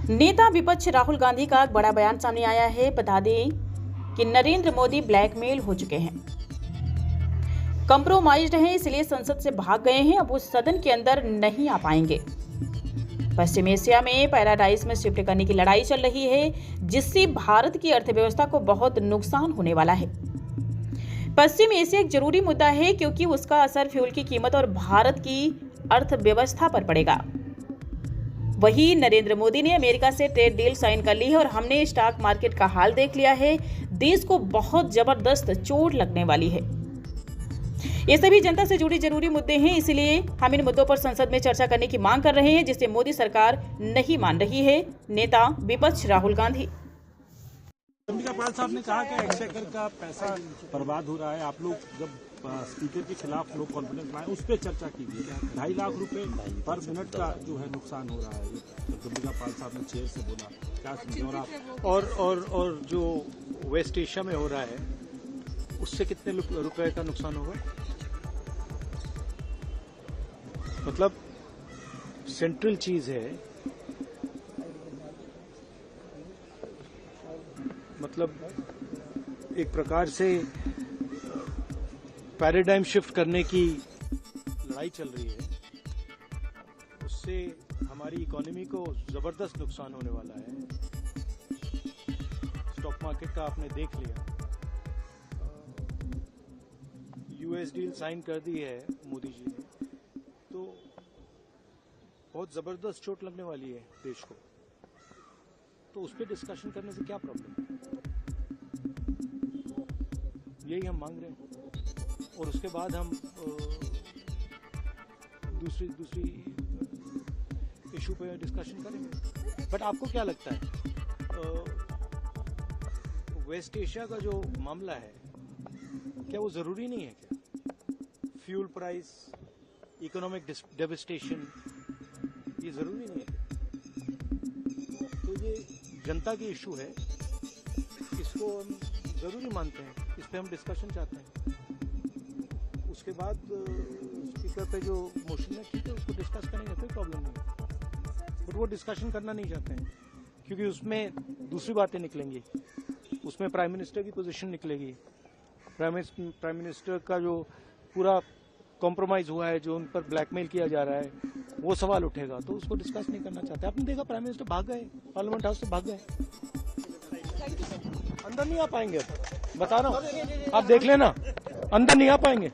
नेता विपक्ष राहुल गांधी का एक बड़ा बयान सामने आया है। बता दें कि नरेंद्र मोदी ब्लैकमेल हो चुके हैं, कंप्रोमाइज्ड हैं, इसलिए संसद से भाग गए हैं। अब वो सदन के अंदर नहीं आ पाएंगे। पश्चिम एशिया में पैराडाइज में शिफ्ट करने की लड़ाई चल रही है, जिससे भारत की अर्थव्यवस्था को बहुत नुकसान होने वाला है। पश्चिम एशिया एक जरूरी मुद्दा है क्योंकि उसका असर फ्यूल की कीमत और भारत की अर्थव्यवस्था पर पड़ेगा। वहीं नरेंद्र मोदी ने अमेरिका से ट्रेड डील साइन कर ली है और हमने स्टॉक मार्केट का हाल देख लिया है। देश को बहुत जबरदस्त चोट लगने वाली है। ये सभी जनता से जुड़ी जरूरी मुद्दे हैं, इसलिए हम इन मुद्दों पर संसद में चर्चा करने की मांग कर रहे हैं, जिसे मोदी सरकार नहीं मान रही है। नेता विपक्ष राहुल गांधी। अंबिका पाल साहब ने कहा कि एक्सचेकर का पैसा बर्बाद हो रहा है। आप लोग जब स्पीकर के खिलाफ लोग कॉन्फिडेंस लाए, उस पर चर्चा कीजिए। 2.5 लाख रुपए पर मिनट का जो है नुकसान हो रहा है, अंबिका पाल साहब ने चेयर से बोला। क्या समझो आप? और जो वेस्ट एशिया में हो रहा है, उससे कितने रुपए का नुकसान होगा? मतलब सेंट्रल चीज है, मतलब एक प्रकार से पैराडाइम शिफ्ट करने की लड़ाई चल रही है। उससे हमारी इकोनॉमी को जबरदस्त नुकसान होने वाला है। स्टॉक मार्केट का आपने देख लिया। यूएस डील साइन कर दी है मोदी जी ने, तो बहुत जबरदस्त चोट लगने वाली है देश को। तो उस पर डिस्कशन करने से क्या प्रॉब्लम है? यही हम मांग रहे हैं। और उसके बाद हम दूसरी इशू पे डिस्कशन करेंगे। बट आपको क्या लगता है, वेस्ट एशिया का जो मामला है, क्या वो जरूरी नहीं है क्या? फ्यूल प्राइस, इकोनॉमिक डेविस्टेशन, ये जरूरी नहीं है क्या? तो ये जनता की इशू है, इसको हम जरूरी मानते हैं, इस पे हम डिस्कशन चाहते हैं। उसके बाद स्पीकर पे जो मोशन है, ठीक है, उसको डिस्कस करेंगे, कोई प्रॉब्लम नहीं। बट वो डिस्कशन करना नहीं चाहते हैं क्योंकि उसमें दूसरी बातें निकलेंगी। उसमें प्राइम मिनिस्टर की पोजीशन निकलेगी। प्राइम मिनिस्टर का जो पूरा कॉम्प्रोमाइज हुआ है, जो उन पर ब्लैकमेल किया जा रहा है, वो सवाल उठेगा। तो उसको डिस्कस नहीं करना चाहते। आपने देखा प्राइम मिनिस्टर भाग गए, पार्लियामेंट हाउस से भाग गए, अंदर नहीं आ पाएंगे। बता रहा हूँ, आप देख लेना, अंदर नहीं आ पाएंगे।